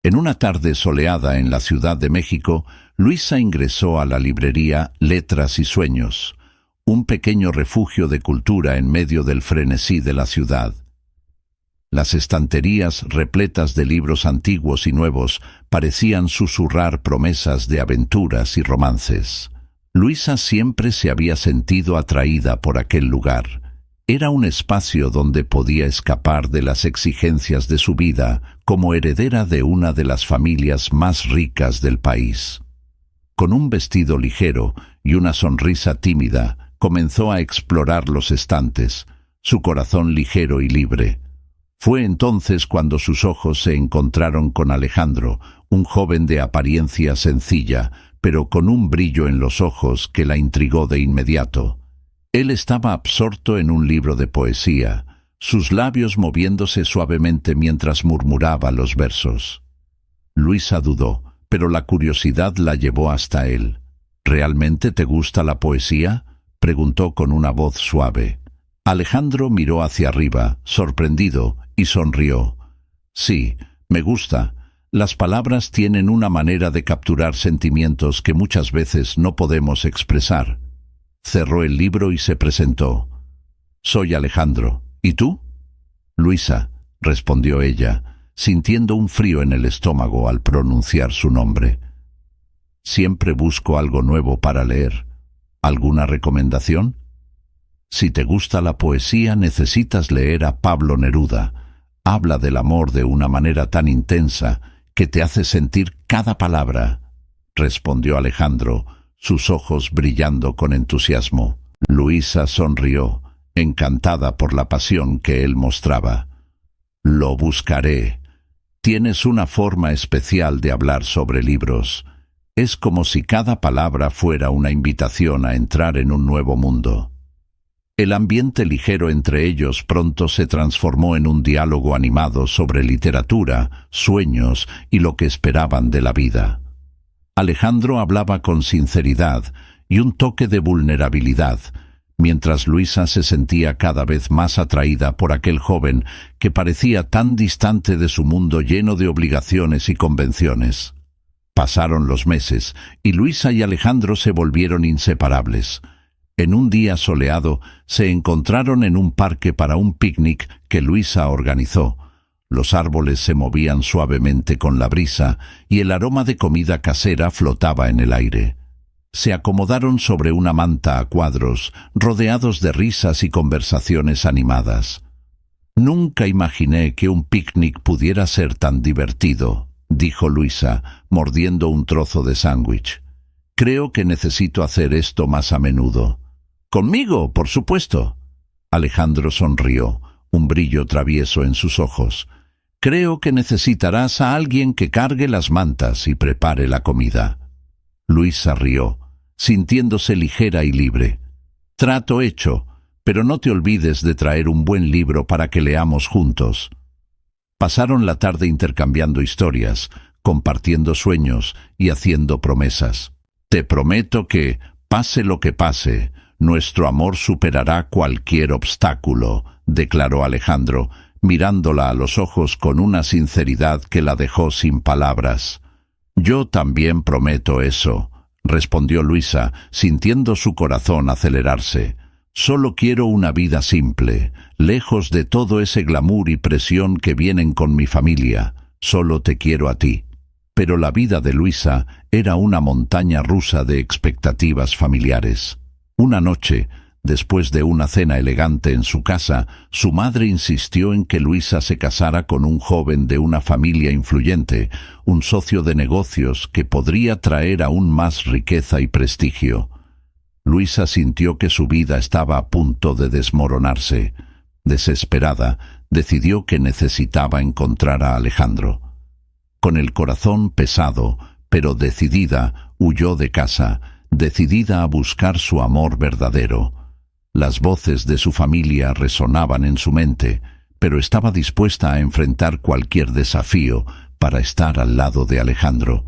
En una tarde soleada en la Ciudad de México, Luisa ingresó a la librería Letras y Sueños, un pequeño refugio de cultura en medio del frenesí de la ciudad. Las estanterías repletas de libros antiguos y nuevos parecían susurrar promesas de aventuras y romances. Luisa siempre se había sentido atraída por aquel lugar. Era un espacio donde podía escapar de las exigencias de su vida como heredera de una de las familias más ricas del país. Con un vestido ligero y una sonrisa tímida, comenzó a explorar los estantes, su corazón ligero y libre. Fue entonces cuando sus ojos se encontraron con Alejandro, un joven de apariencia sencilla, pero con un brillo en los ojos que la intrigó de inmediato. Él estaba absorto en un libro de poesía, sus labios moviéndose suavemente mientras murmuraba los versos. Luisa dudó, pero la curiosidad la llevó hasta él. «¿Realmente te gusta la poesía?», preguntó con una voz suave. Alejandro miró hacia arriba, sorprendido, y sonrió. «Sí, me gusta. Las palabras tienen una manera de capturar sentimientos que muchas veces no podemos expresar». Cerró el libro y se presentó. «Soy Alejandro. ¿Y tú?». «Luisa», respondió ella, sintiendo un frío en el estómago al pronunciar su nombre. «Siempre busco algo nuevo para leer. ¿Alguna recomendación?». «Si te gusta la poesía, necesitas leer a Pablo Neruda. Habla del amor de una manera tan intensa que te hace sentir cada palabra», respondió Alejandro, sus ojos brillando con entusiasmo. Luisa sonrió, encantada por la pasión que él mostraba. «Lo buscaré. Tienes una forma especial de hablar sobre libros. Es como si cada palabra fuera una invitación a entrar en un nuevo mundo». El ambiente ligero entre ellos pronto se transformó en un diálogo animado sobre literatura, sueños y lo que esperaban de la vida. Alejandro hablaba con sinceridad y un toque de vulnerabilidad, mientras Luisa se sentía cada vez más atraída por aquel joven que parecía tan distante de su mundo lleno de obligaciones y convenciones. Pasaron los meses y Luisa y Alejandro se volvieron inseparables. En un día soleado se encontraron en un parque para un picnic que Luisa organizó. Los árboles se movían suavemente con la brisa y el aroma de comida casera flotaba en el aire. Se acomodaron sobre una manta a cuadros, rodeados de risas y conversaciones animadas. «Nunca imaginé que un picnic pudiera ser tan divertido», dijo Luisa, mordiendo un trozo de sándwich. «Creo que necesito hacer esto más a menudo». «Conmigo, por supuesto». Alejandro sonrió, un brillo travieso en sus ojos. «Creo que necesitarás a alguien que cargue las mantas y prepare la comida». Luisa rió, sintiéndose ligera y libre. «Trato hecho, pero no te olvides de traer un buen libro para que leamos juntos». Pasaron la tarde intercambiando historias, compartiendo sueños y haciendo promesas. «Te prometo que, pase lo que pase, nuestro amor superará cualquier obstáculo», declaró Alejandro, mirándola a los ojos con una sinceridad que la dejó sin palabras. «Yo también prometo eso», respondió Luisa, sintiendo su corazón acelerarse. «Solo quiero una vida simple, lejos de todo ese glamour y presión que vienen con mi familia. Solo te quiero a ti». Pero la vida de Luisa era una montaña rusa de expectativas familiares. Una noche, después de una cena elegante en su casa, su madre insistió en que Luisa se casara con un joven de una familia influyente, un socio de negocios que podría traer aún más riqueza y prestigio. Luisa sintió que su vida estaba a punto de desmoronarse. Desesperada, decidió que necesitaba encontrar a Alejandro. Con el corazón pesado, pero decidida, huyó de casa, decidida a buscar su amor verdadero. Las voces de su familia resonaban en su mente, pero estaba dispuesta a enfrentar cualquier desafío para estar al lado de Alejandro.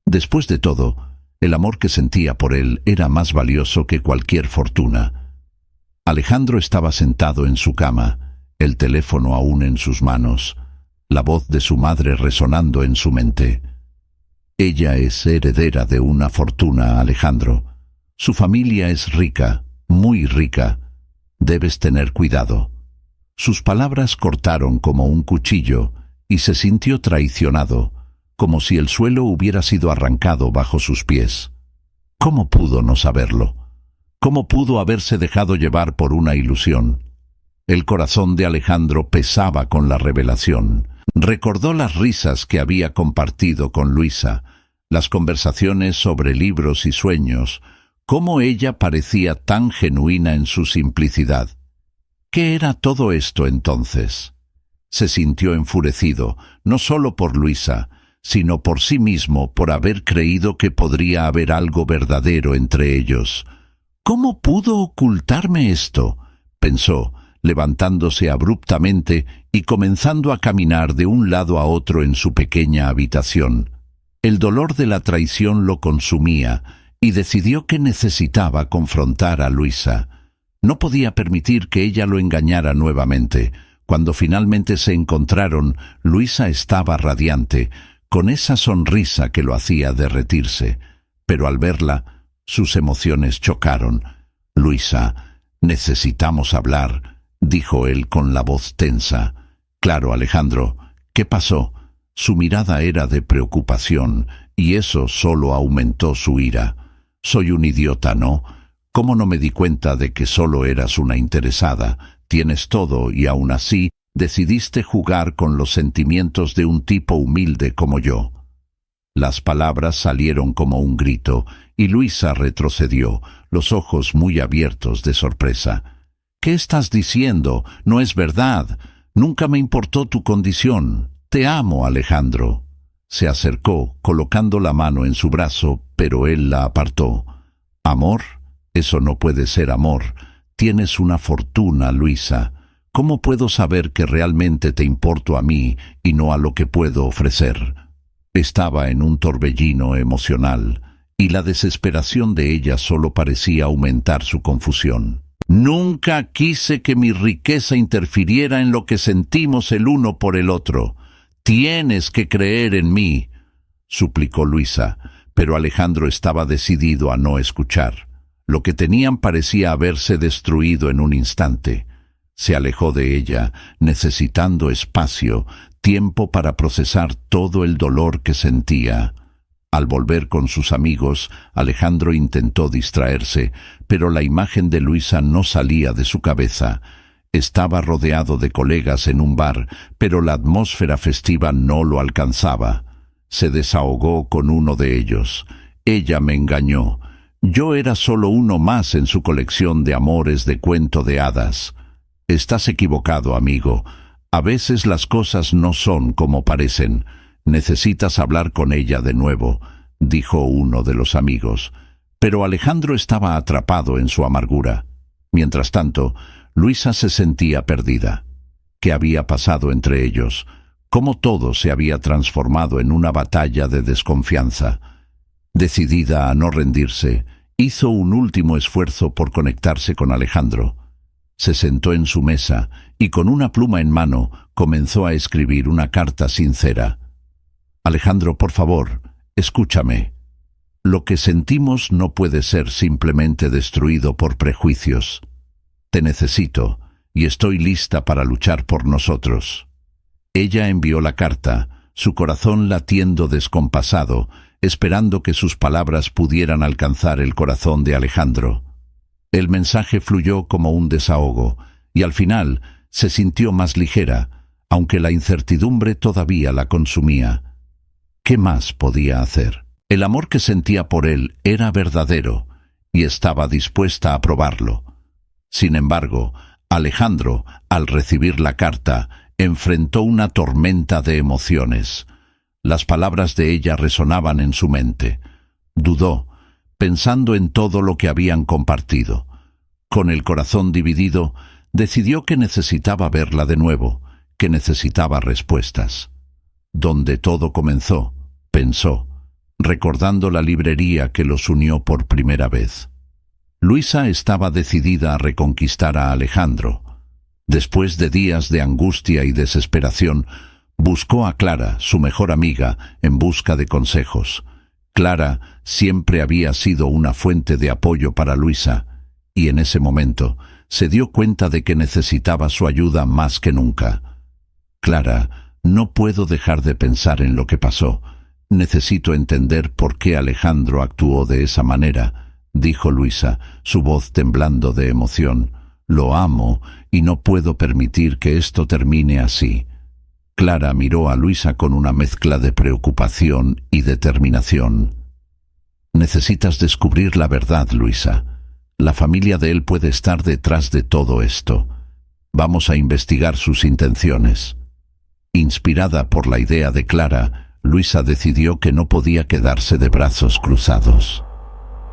Después de todo, el amor que sentía por él era más valioso que cualquier fortuna. Alejandro estaba sentado en su cama, el teléfono aún en sus manos. la voz de su madre resonando en su mente. Ella es heredera de una fortuna, Alejandro. Su familia es rica, muy rica. Debes tener cuidado. Sus palabras cortaron como un cuchillo y se sintió traicionado, como si el suelo hubiera sido arrancado bajo sus pies. ¿Cómo pudo no saberlo? ¿Cómo pudo haberse dejado llevar por una ilusión? El corazón de Alejandro pesaba con la revelación. Recordó las risas que había compartido con Luisa, las conversaciones sobre libros y sueños, cómo ella parecía tan genuina en su simplicidad. ¿Qué era todo esto entonces? Se sintió enfurecido, no solo por Luisa, sino por sí mismo, por haber creído que podría haber algo verdadero entre ellos. ¿Cómo pudo ocultarme esto?, pensó, levantándose abruptamente y comenzando a caminar de un lado a otro en su pequeña habitación. El dolor de la traición lo consumía y decidió que necesitaba confrontar a Luisa. No podía permitir que ella lo engañara nuevamente. Cuando finalmente se encontraron, Luisa estaba radiante, con esa sonrisa que lo hacía derretirse. Pero al verla, sus emociones chocaron. «Luisa, necesitamos hablar», dijo él con la voz tensa. «Claro, Alejandro, ¿qué pasó?». Su mirada era de preocupación, y eso solo aumentó su ira. «Soy un idiota, ¿no? ¿Cómo no me di cuenta de que solo eras una interesada? Tienes todo y aún así decidiste jugar con los sentimientos de un tipo humilde como yo». Las palabras salieron como un grito, y Luisa retrocedió, los ojos muy abiertos de sorpresa. «¿Qué estás diciendo? No es verdad. Nunca me importó tu condición. Te amo, Alejandro». Se acercó, colocando la mano en su brazo, pero él la apartó. «¿Amor? Eso no puede ser amor. Tienes una fortuna, Luisa. ¿Cómo puedo saber que realmente te importo a mí y no a lo que puedo ofrecer?». Estaba en un torbellino emocional, y la desesperación de ella solo parecía aumentar su confusión. «Nunca quise que mi riqueza interfiriera en lo que sentimos el uno por el otro. Tienes que creer en mí», suplicó Luisa, pero Alejandro estaba decidido a no escuchar. Lo que tenían parecía haberse destruido en un instante. Se alejó de ella, necesitando espacio, tiempo para procesar todo el dolor que sentía. Al volver con sus amigos, Alejandro intentó distraerse, pero la imagen de Luisa no salía de su cabeza. Estaba rodeado de colegas en un bar, pero la atmósfera festiva no lo alcanzaba. Se desahogó con uno de ellos. «Ella me engañó. Yo era solo uno más en su colección de amores de cuento de hadas». «Estás equivocado, amigo. A veces las cosas no son como parecen. Necesitas hablar con ella de nuevo», dijo uno de los amigos. Pero Alejandro estaba atrapado en su amargura. Mientras tanto, Luisa se sentía perdida. ¿Qué había pasado entre ellos? ¿Cómo todo se había transformado en una batalla de desconfianza? Decidida a no rendirse, hizo un último esfuerzo por conectarse con Alejandro. Se sentó en su mesa y con una pluma en mano comenzó a escribir una carta sincera. «Alejandro, por favor, escúchame. Lo que sentimos no puede ser simplemente destruido por prejuicios. Te necesito y estoy lista para luchar por nosotros». Ella envió la carta, su corazón latiendo descompasado, esperando que sus palabras pudieran alcanzar el corazón de Alejandro. El mensaje fluyó como un desahogo, y al final se sintió más ligera, aunque la incertidumbre todavía la consumía. ¿Qué más podía hacer? El amor que sentía por él era verdadero, y estaba dispuesta a probarlo. Sin embargo, Alejandro, al recibir la carta, enfrentó una tormenta de emociones. Las palabras de ella resonaban en su mente. Dudó, pensando en todo lo que habían compartido. Con el corazón dividido, decidió que necesitaba verla de nuevo, que necesitaba respuestas. «Donde todo comenzó», pensó, recordando la librería que los unió por primera vez. Luisa estaba decidida a reconquistar a Alejandro. Después de días de angustia y desesperación, Buscó a Clara, su mejor amiga, en busca de consejos. Clara siempre había sido una fuente de apoyo para Luisa, y en ese momento se dio cuenta de que necesitaba su ayuda más que nunca. Clara, no puedo dejar de pensar en lo que pasó. Necesito entender por qué Alejandro actuó de esa manera, dijo Luisa, su voz temblando de emoción. Lo amo y no puedo permitir que esto termine así. Clara miró a Luisa con una mezcla de preocupación y determinación. Necesitas descubrir la verdad, Luisa. La familia de él puede estar detrás de todo esto. Vamos a investigar sus intenciones. Inspirada por la idea de Clara, Luisa decidió que no podía quedarse de brazos cruzados.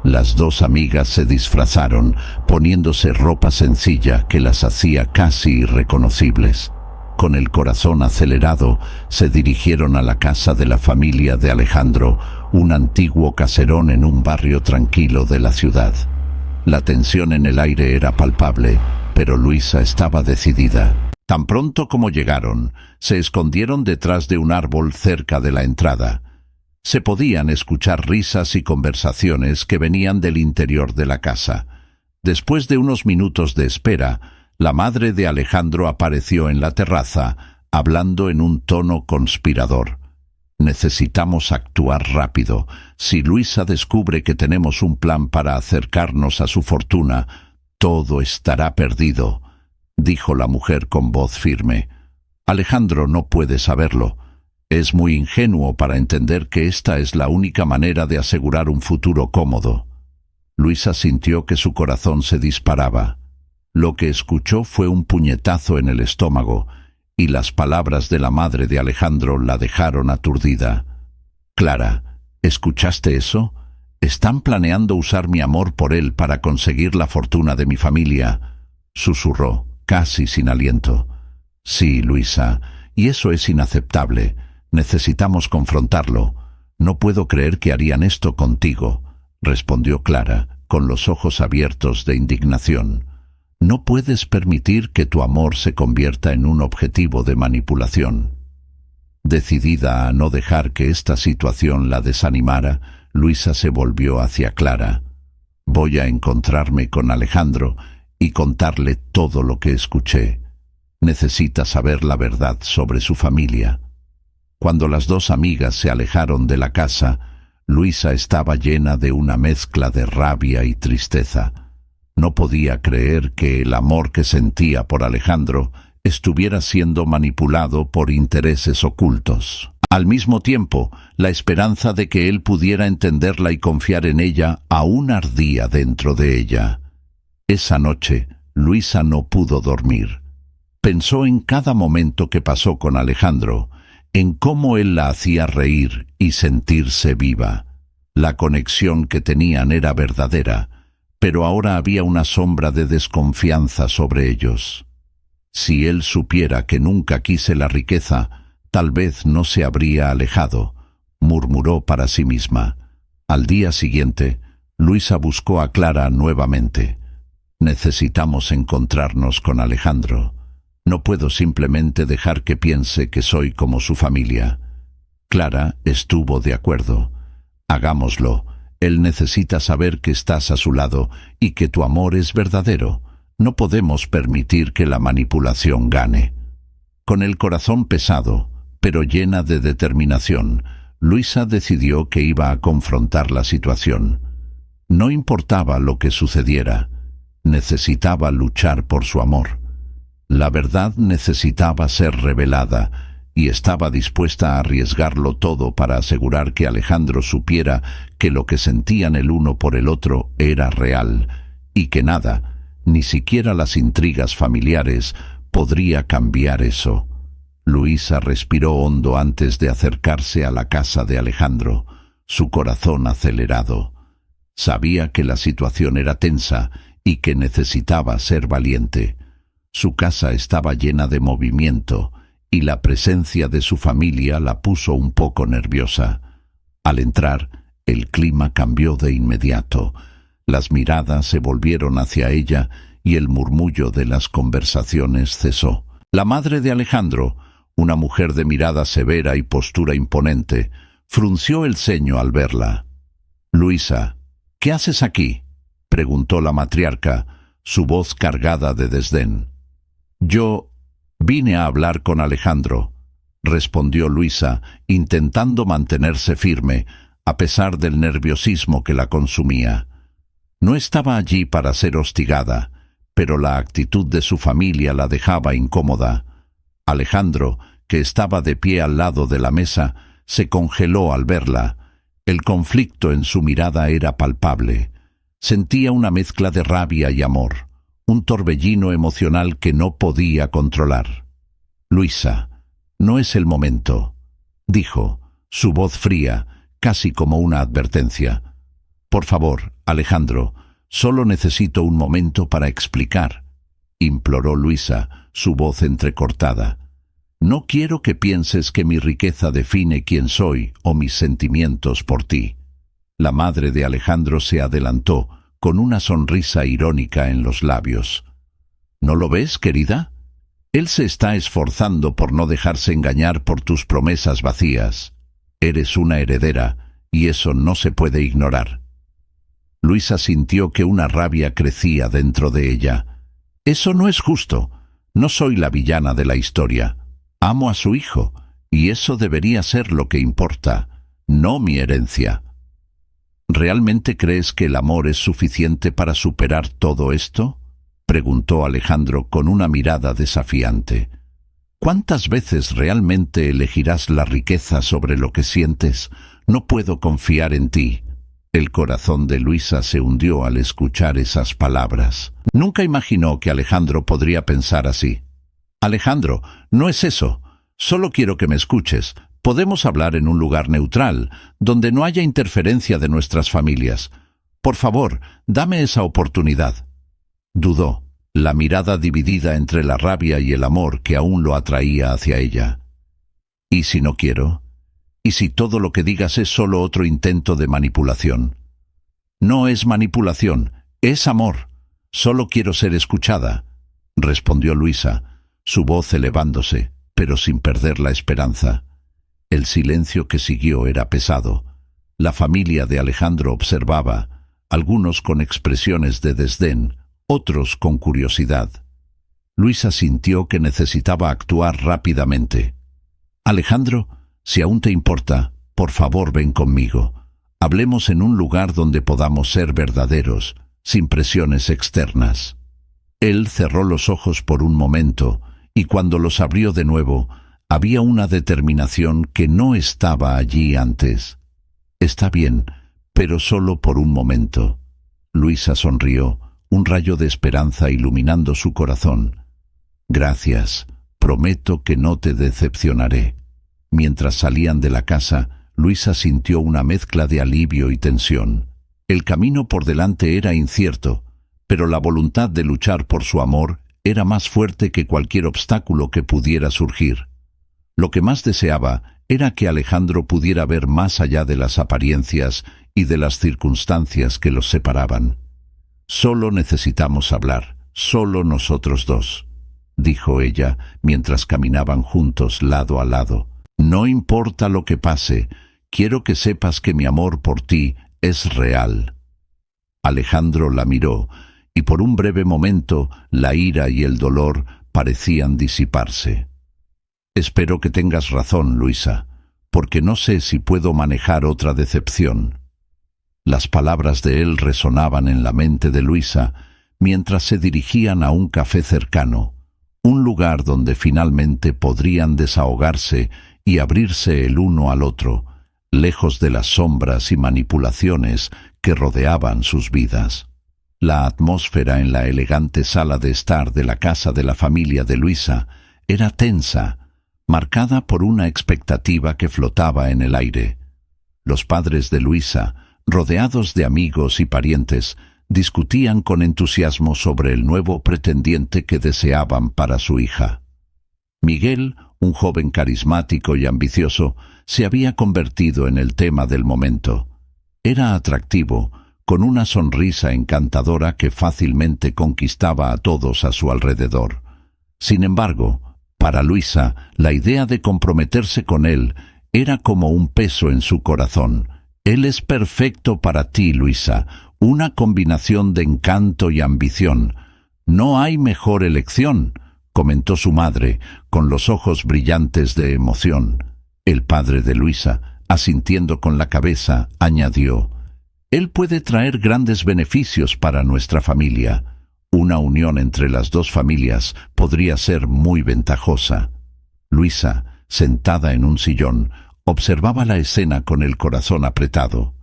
Las dos amigas se disfrazaron, poniéndose ropa sencilla que las hacía casi irreconocibles. Con el corazón acelerado, se dirigieron a la casa de la familia de Alejandro, un antiguo caserón en un barrio tranquilo de la ciudad. La tensión en el aire era palpable, pero Luisa estaba decidida. Tan pronto como llegaron, se escondieron detrás de un árbol cerca de la entrada. Se podían escuchar risas y conversaciones que venían del interior de la casa. Después de unos minutos de espera, la madre de Alejandro apareció en la terraza, hablando en un tono conspirador. Necesitamos actuar rápido. Si Luisa descubre que tenemos un plan para acercarnos a su fortuna, todo estará perdido, dijo la mujer con voz firme. Alejandro no puede saberlo. Es muy ingenuo para entender que esta es la única manera de asegurar un futuro cómodo. Luisa sintió que su corazón se disparaba. Lo que escuchó fue un puñetazo en el estómago, y las palabras de la madre de Alejandro la dejaron aturdida. Clara, ¿escuchaste eso? Están planeando usar mi amor por él para conseguir la fortuna de mi familia, susurró, casi sin aliento. Sí, Luisa, y eso es inaceptable. Necesitamos confrontarlo. No puedo creer que harían esto contigo, respondió Clara, con los ojos abiertos de indignación. No puedes permitir que tu amor se convierta en un objetivo de manipulación. Decidida a no dejar que esta situación la desanimara, Luisa se volvió hacia Clara. Voy a encontrarme con Alejandro y contarle todo lo que escuché. Necesita saber la verdad sobre su familia. Cuando las dos amigas se alejaron de la casa, Luisa estaba llena de una mezcla de rabia y tristeza. No podía creer que el amor que sentía por Alejandro estuviera siendo manipulado por intereses ocultos. Al mismo tiempo, la esperanza de que él pudiera entenderla y confiar en ella aún ardía dentro de ella. Esa noche, Luisa no pudo dormir. Pensó en cada momento que pasó con Alejandro, en cómo él la hacía reír y sentirse viva. La conexión que tenían era verdadera, pero ahora había una sombra de desconfianza sobre ellos. Si él supiera que nunca quise la riqueza, tal vez no se habría alejado, murmuró para sí misma. Al día siguiente, Luisa buscó a Clara nuevamente. Necesitamos encontrarnos con Alejandro. No puedo simplemente dejar que piense que soy como su familia. Clara estuvo de acuerdo. Hagámoslo. Él necesita saber que estás a su lado y que tu amor es verdadero. No podemos permitir que la manipulación gane. Con el corazón pesado, pero llena de determinación, Luisa decidió que iba a confrontar la situación. No importaba lo que sucediera. Necesitaba luchar por su amor. La verdad necesitaba ser revelada, y estaba dispuesta a arriesgarlo todo para asegurar que Alejandro supiera que lo que sentían el uno por el otro era real, y que nada, ni siquiera las intrigas familiares, podría cambiar eso. Luisa respiró hondo antes de acercarse a la casa de Alejandro, su corazón acelerado. Sabía que la situación era tensa y que necesitaba ser valiente. Su casa estaba llena de movimiento, y la presencia de su familia la puso un poco nerviosa. Al entrar, el clima cambió de inmediato. Las miradas se volvieron hacia ella y el murmullo de las conversaciones cesó. La madre de Alejandro, una mujer de mirada severa y postura imponente, frunció el ceño al verla. «Luisa, ¿qué haces aquí?», preguntó la matriarca, su voz cargada de desdén. «Yo vine a hablar con Alejandro», respondió Luisa, intentando mantenerse firme, a pesar del nerviosismo que la consumía. No estaba allí para ser hostigada, pero la actitud de su familia la dejaba incómoda. Alejandro, que estaba de pie al lado de la mesa, se congeló al verla. El conflicto en su mirada era palpable. Sentía una mezcla de rabia y amor, un torbellino emocional que no podía controlar. «Luisa, no es el momento», dijo, su voz fría, casi como una advertencia. «Por favor, Alejandro, solo necesito un momento para explicar», imploró Luisa, su voz entrecortada. «No quiero que pienses que mi riqueza define quién soy o mis sentimientos por ti». La madre de Alejandro se adelantó, con una sonrisa irónica en los labios. «¿No lo ves, querida? Él se está esforzando por no dejarse engañar por tus promesas vacías. Eres una heredera, y eso no se puede ignorar». Luisa sintió que una rabia crecía dentro de ella. «Eso no es justo. No soy la villana de la historia. Amo a su hijo, y eso debería ser lo que importa, no mi herencia». «¿Realmente crees que el amor es suficiente para superar todo esto?», preguntó Alejandro con una mirada desafiante. «¿Cuántas veces realmente elegirás la riqueza sobre lo que sientes? No puedo confiar en ti». El corazón de Luisa se hundió al escuchar esas palabras. Nunca imaginó que Alejandro podría pensar así. «Alejandro, no es eso. Solo quiero que me escuches. Podemos hablar en un lugar neutral, donde no haya interferencia de nuestras familias. Por favor, dame esa oportunidad». Dudó, la mirada dividida entre la rabia y el amor que aún lo atraía hacia ella. «¿Y si no quiero? ¿Y si todo lo que digas es solo otro intento de manipulación?» «No es manipulación, es amor. Solo quiero ser escuchada», respondió Luisa, su voz elevándose, pero sin perder la esperanza. El silencio que siguió era pesado. La familia de Alejandro observaba, algunos con expresiones de desdén, otros con curiosidad. Luisa sintió que necesitaba actuar rápidamente. «Alejandro, si aún te importa, por favor ven conmigo. Hablemos en un lugar donde podamos ser verdaderos, sin presiones externas». Él cerró los ojos por un momento, y cuando los abrió de nuevo, había una determinación que no estaba allí antes. «Está bien, pero solo por un momento». Luisa sonrió, un rayo de esperanza iluminando su corazón. «Gracias, prometo que no te decepcionaré». Mientras salían de la casa, Luisa sintió una mezcla de alivio y tensión. El camino por delante era incierto, pero la voluntad de luchar por su amor era más fuerte que cualquier obstáculo que pudiera surgir. Lo que más deseaba era que Alejandro pudiera ver más allá de las apariencias y de las circunstancias que los separaban. «Solo necesitamos hablar, solo nosotros dos», dijo ella mientras caminaban juntos lado a lado. «No importa lo que pase, quiero que sepas que mi amor por ti es real». Alejandro la miró, y por un breve momento la ira y el dolor parecían disiparse. «Espero que tengas razón, Luisa, porque no sé si puedo manejar otra decepción». Las palabras de él resonaban en la mente de Luisa mientras se dirigían a un café cercano, un lugar donde finalmente podrían desahogarse y abrirse el uno al otro, lejos de las sombras y manipulaciones que rodeaban sus vidas. La atmósfera en la elegante sala de estar de la casa de la familia de Luisa era tensa, marcada por una expectativa que flotaba en el aire. Los padres de Luisa, rodeados de amigos y parientes, discutían con entusiasmo sobre el nuevo pretendiente que deseaban para su hija. Miguel, un joven carismático y ambicioso, se había convertido en el tema del momento. Era atractivo, con una sonrisa encantadora que fácilmente conquistaba a todos a su alrededor. Sin embargo, Para Luisa, la idea de comprometerse con él era como un peso en su corazón. Él es perfecto para ti, Luisa, una combinación de encanto y ambición. No hay mejor elección, comentó su madre, con los ojos brillantes de emoción. El padre de Luisa, asintiendo con la cabeza, añadió: «Él puede traer grandes beneficios para nuestra familia. Una unión entre las dos familias podría ser muy ventajosa». Luisa, sentada en un sillón, observaba la escena con el corazón apretado.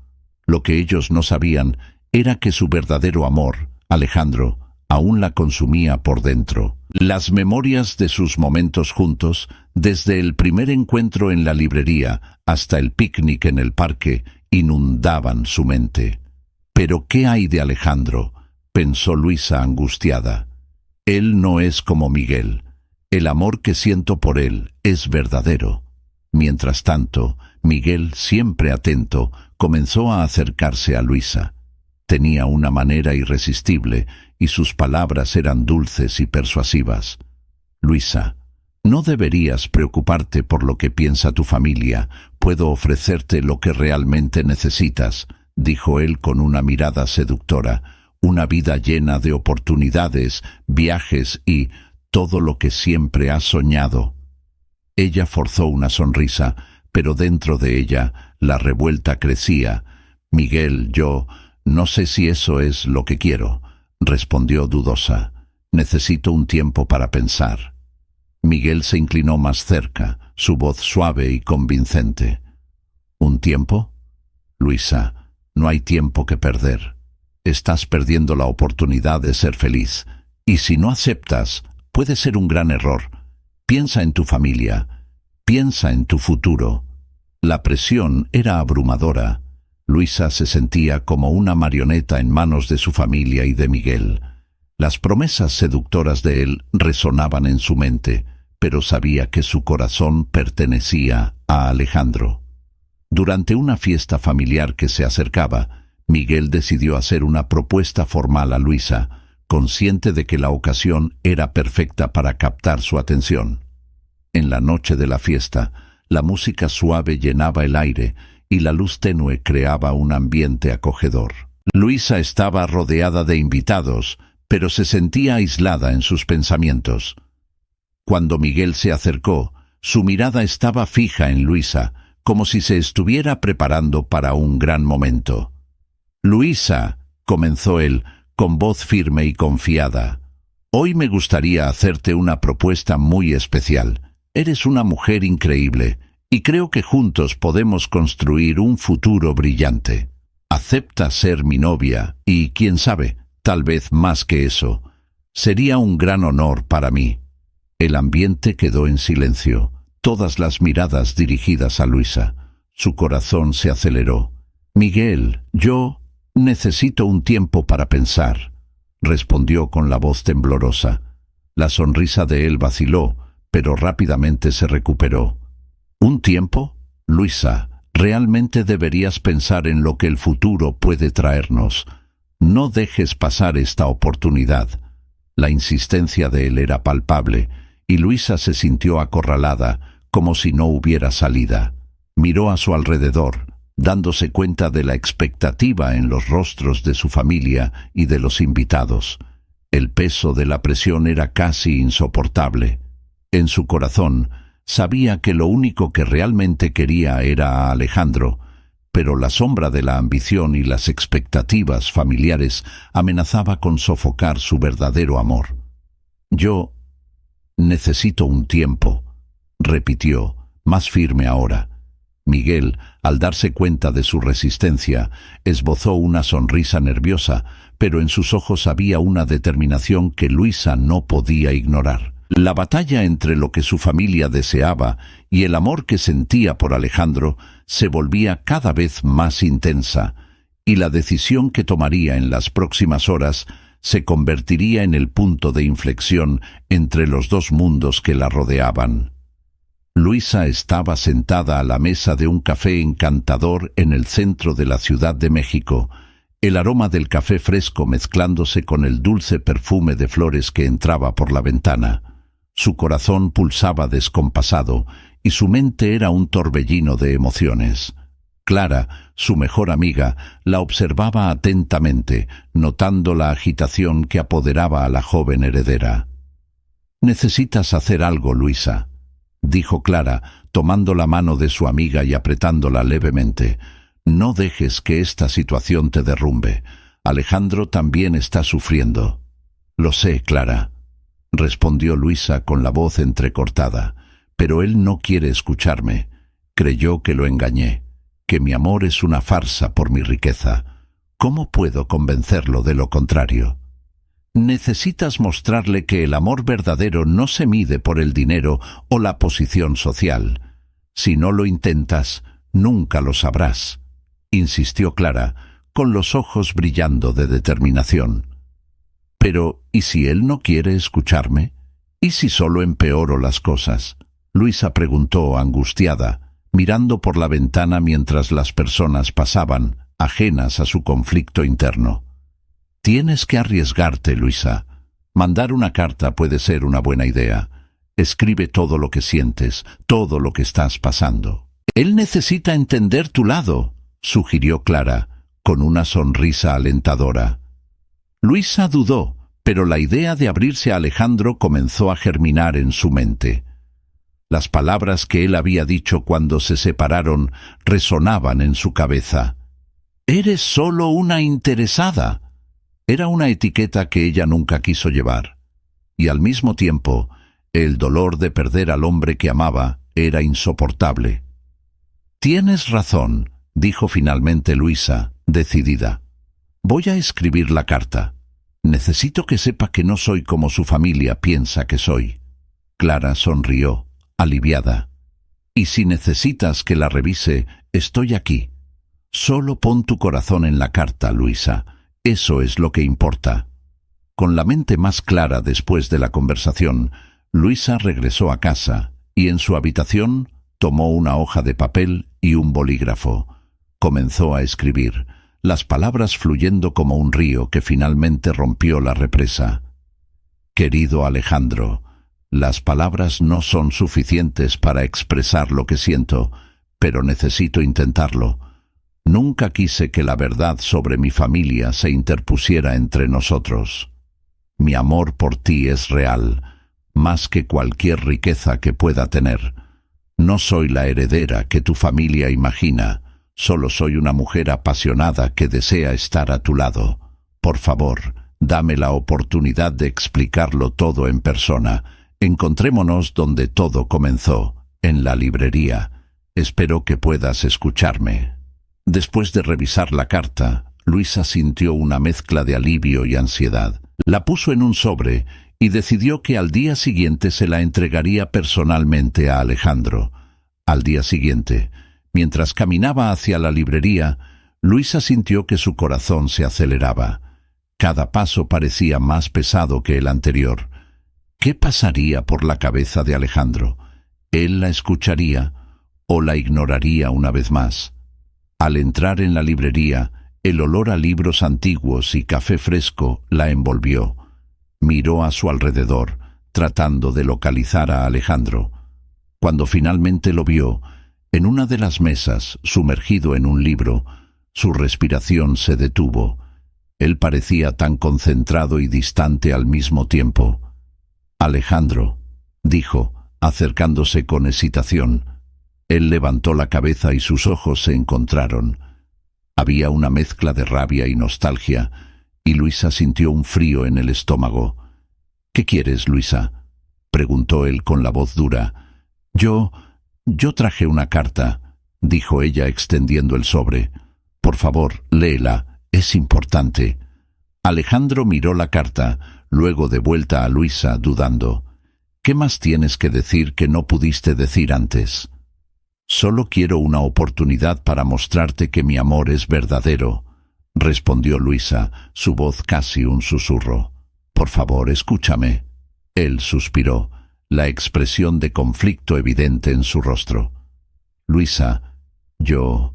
Lo que ellos no sabían era que su verdadero amor, Alejandro, aún la consumía por dentro. Las memorias de sus momentos juntos, desde el primer encuentro en la librería hasta el picnic en el parque, inundaban su mente. «¿Pero qué hay de Alejandro?», pensó Luisa angustiada. «Él no es como Miguel. El amor que siento por él es verdadero». Mientras tanto, Miguel, siempre atento, comenzó a acercarse a Luisa. Tenía una manera irresistible y sus palabras eran dulces y persuasivas. «Luisa, no deberías preocuparte por lo que piensa tu familia. Puedo ofrecerte lo que realmente necesitas», dijo él con una mirada seductora. «Una vida llena de oportunidades, viajes y todo lo que siempre has soñado». Ella forzó una sonrisa, pero dentro de ella la revuelta crecía. «Miguel, yo no sé si eso es lo que quiero», respondió dudosa. «Necesito un tiempo para pensar». Miguel se inclinó más cerca, su voz suave y convincente. «¿Un tiempo? Luisa, no hay tiempo que perder. Estás perdiendo la oportunidad de ser feliz, y si no aceptas, puede ser un gran error. Piensa en tu familia, piensa en tu futuro». La presión era abrumadora. Luisa se sentía como una marioneta en manos de su familia y de Miguel. Las promesas seductoras de él resonaban en su mente, pero sabía que su corazón pertenecía a Alejandro. Durante una fiesta familiar que se acercaba, Miguel decidió hacer una propuesta formal a Luisa, consciente de que la ocasión era perfecta para captar su atención. En la noche de la fiesta, la música suave llenaba el aire y la luz tenue creaba un ambiente acogedor. Luisa estaba rodeada de invitados, pero se sentía aislada en sus pensamientos. Cuando Miguel se acercó, su mirada estaba fija en Luisa, como si se estuviera preparando para un gran momento. «Luisa», comenzó él, con voz firme y confiada, «hoy me gustaría hacerte una propuesta muy especial. Eres una mujer increíble, y creo que juntos podemos construir un futuro brillante. Acepta ser mi novia, y quién sabe, tal vez más que eso. Sería un gran honor para mí». El ambiente quedó en silencio, todas las miradas dirigidas a Luisa. Su corazón se aceleró. «Miguel, yo necesito un tiempo para pensar», respondió con la voz temblorosa. La sonrisa de él vaciló, pero rápidamente se recuperó. «¿Un tiempo? Luisa, realmente deberías pensar en lo que el futuro puede traernos. No dejes pasar esta oportunidad». La insistencia de él era palpable, y Luisa se sintió acorralada, como si no hubiera salida. Miró a su alrededor, dándose cuenta de la expectativa en los rostros de su familia y de los invitados. El peso de la presión era casi insoportable. En su corazón, sabía que lo único que realmente quería era a Alejandro, pero la sombra de la ambición y las expectativas familiares amenazaba con sofocar su verdadero amor. «Yo necesito un tiempo», repitió, más firme ahora. Miguel, al darse cuenta de su resistencia, esbozó una sonrisa nerviosa, pero en sus ojos había una determinación que Luisa no podía ignorar. La batalla entre lo que su familia deseaba y el amor que sentía por Alejandro se volvía cada vez más intensa, y la decisión que tomaría en las próximas horas se convertiría en el punto de inflexión entre los dos mundos que la rodeaban. Luisa estaba sentada a la mesa de un café encantador en el centro de la Ciudad de México, el aroma del café fresco mezclándose con el dulce perfume de flores que entraba por la ventana. Su corazón pulsaba descompasado y su mente era un torbellino de emociones. Clara, su mejor amiga, la observaba atentamente, notando la agitación que apoderaba a la joven heredera. «Necesitas hacer algo, Luisa», dijo Clara, tomando la mano de su amiga y apretándola levemente. «No dejes que esta situación te derrumbe. Alejandro también está sufriendo». «Lo sé, Clara», respondió Luisa con la voz entrecortada, «pero él no quiere escucharme. Creyó que lo engañé, que mi amor es una farsa por mi riqueza. ¿Cómo puedo convencerlo de lo contrario?» «Necesitas mostrarle que el amor verdadero no se mide por el dinero o la posición social. Si no lo intentas, nunca lo sabrás», insistió Clara, con los ojos brillando de determinación. «Pero, ¿y si él no quiere escucharme? ¿Y si solo empeoro las cosas?», Luisa preguntó angustiada, mirando por la ventana mientras las personas pasaban, ajenas a su conflicto interno. «Tienes que arriesgarte, Luisa. Mandar una carta puede ser una buena idea. Escribe todo lo que sientes, todo lo que estás pasando». «Él necesita entender tu lado», sugirió Clara, con una sonrisa alentadora. Luisa dudó, pero la idea de abrirse a Alejandro comenzó a germinar en su mente. Las palabras que él había dicho cuando se separaron resonaban en su cabeza. «Eres solo una interesada». Era una etiqueta que ella nunca quiso llevar. Y al mismo tiempo, el dolor de perder al hombre que amaba era insoportable. «Tienes razón», dijo finalmente Luisa, decidida. «Voy a escribir la carta. Necesito que sepa que no soy como su familia piensa que soy». Clara sonrió, aliviada. «Y si necesitas que la revise, estoy aquí. Solo pon tu corazón en la carta, Luisa. Eso es lo que importa». Con la mente más clara después de la conversación, Luisa regresó a casa y en su habitación tomó una hoja de papel y un bolígrafo. Comenzó a escribir, las palabras fluyendo como un río que finalmente rompió la represa. «Querido Alejandro, las palabras no son suficientes para expresar lo que siento, pero necesito intentarlo. Nunca quise que la verdad sobre mi familia se interpusiera entre nosotros. Mi amor por ti es real, más que cualquier riqueza que pueda tener. No soy la heredera que tu familia imagina, solo soy una mujer apasionada que desea estar a tu lado. Por favor, dame la oportunidad de explicarlo todo en persona. Encontrémonos donde todo comenzó, en la librería. Espero que puedas escucharme». Después de revisar la carta, Luisa sintió una mezcla de alivio y ansiedad. La puso en un sobre y decidió que al día siguiente se la entregaría personalmente a Alejandro. Al día siguiente, mientras caminaba hacia la librería, Luisa sintió que su corazón se aceleraba. Cada paso parecía más pesado que el anterior. ¿Qué pasaría por la cabeza de Alejandro? ¿Él la escucharía o la ignoraría una vez más? Al entrar en la librería, el olor a libros antiguos y café fresco la envolvió. Miró a su alrededor, tratando de localizar a Alejandro. Cuando finalmente lo vio, en una de las mesas, sumergido en un libro, su respiración se detuvo. Él parecía tan concentrado y distante al mismo tiempo. «Alejandro», dijo, acercándose con hesitación. Él levantó la cabeza y sus ojos se encontraron. Había una mezcla de rabia y nostalgia, y Luisa sintió un frío en el estómago. «¿Qué quieres, Luisa?», preguntó él con la voz dura. Yo traje una carta», dijo ella extendiendo el sobre. «Por favor, léela, es importante». Alejandro miró la carta, luego de vuelta a Luisa, dudando. «¿Qué más tienes que decir que no pudiste decir antes?» «Solo quiero una oportunidad para mostrarte que mi amor es verdadero», respondió Luisa, su voz casi un susurro. «Por favor, escúchame». Él suspiró, la expresión de conflicto evidente en su rostro. «Luisa, yo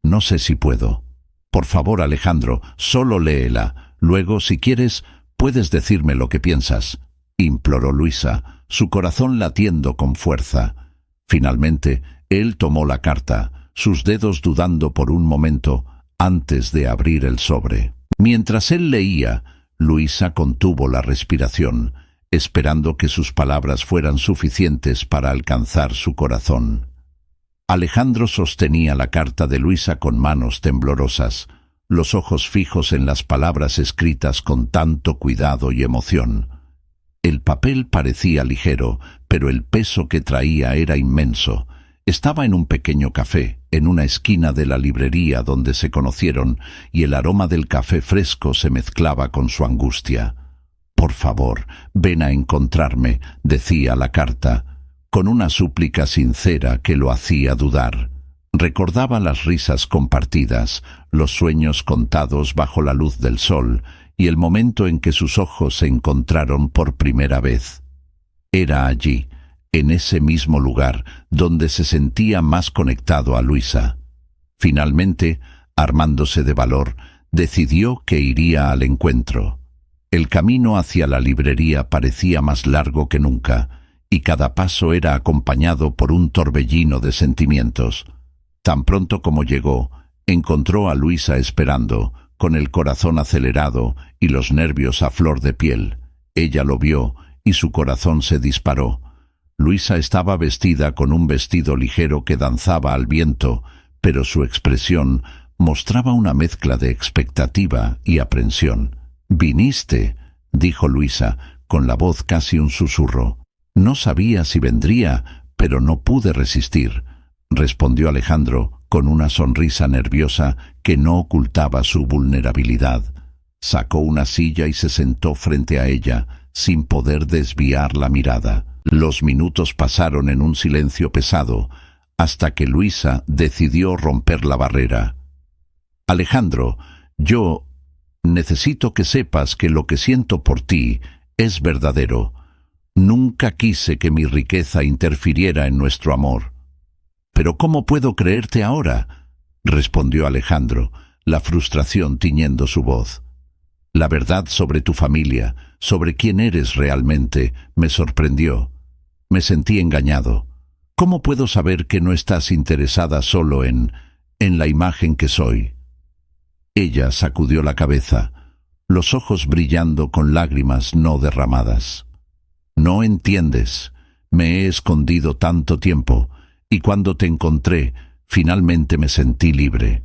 no sé si puedo. Por favor, Alejandro, solo léela. Luego, si quieres, puedes decirme lo que piensas». imploró Luisa, su corazón latiendo con fuerza. Finalmente, él tomó la carta, sus dedos dudando por un momento antes de abrir el sobre. Mientras él leía, Luisa contuvo la respiración, esperando que sus palabras fueran suficientes para alcanzar su corazón. Alejandro sostenía la carta de Luisa con manos temblorosas, los ojos fijos en las palabras escritas con tanto cuidado y emoción. El papel parecía ligero, pero el peso que traía era inmenso. Estaba en un pequeño café, en una esquina de la librería donde se conocieron, y el aroma del café fresco se mezclaba con su angustia. «Por favor, ven a encontrarme», decía la carta, con una súplica sincera que lo hacía dudar. Recordaba las risas compartidas, los sueños contados bajo la luz del sol, y el momento en que sus ojos se encontraron por primera vez. Era allí, en ese mismo lugar, donde se sentía más conectado a Luisa. Finalmente, armándose de valor, decidió que iría al encuentro. El camino hacia la librería parecía más largo que nunca, y cada paso era acompañado por un torbellino de sentimientos. Tan pronto como llegó, encontró a Luisa esperando, con el corazón acelerado y los nervios a flor de piel. Ella lo vio y su corazón se disparó. Luisa estaba vestida con un vestido ligero que danzaba al viento, pero su expresión mostraba una mezcla de expectativa y aprensión. «¿Viniste?», dijo Luisa, con la voz casi un susurro. «No sabía si vendría, pero no pude resistir», respondió Alejandro, con una sonrisa nerviosa que no ocultaba su vulnerabilidad. Sacó una silla y se sentó frente a ella, sin poder desviar la mirada. Los minutos pasaron en un silencio pesado, hasta que Luisa decidió romper la barrera. «Alejandro, yo necesito que sepas que lo que siento por ti es verdadero. Nunca quise que mi riqueza interfiriera en nuestro amor». «¿Pero cómo puedo creerte ahora?», respondió Alejandro, la frustración tiñendo su voz. «La verdad sobre tu familia, sobre quién eres realmente, me sorprendió. Me sentí engañado. ¿Cómo puedo saber que no estás interesada solo en la imagen que soy?» Ella sacudió la cabeza, los ojos brillando con lágrimas no derramadas. «No entiendes. Me he escondido tanto tiempo, y cuando te encontré, finalmente me sentí libre.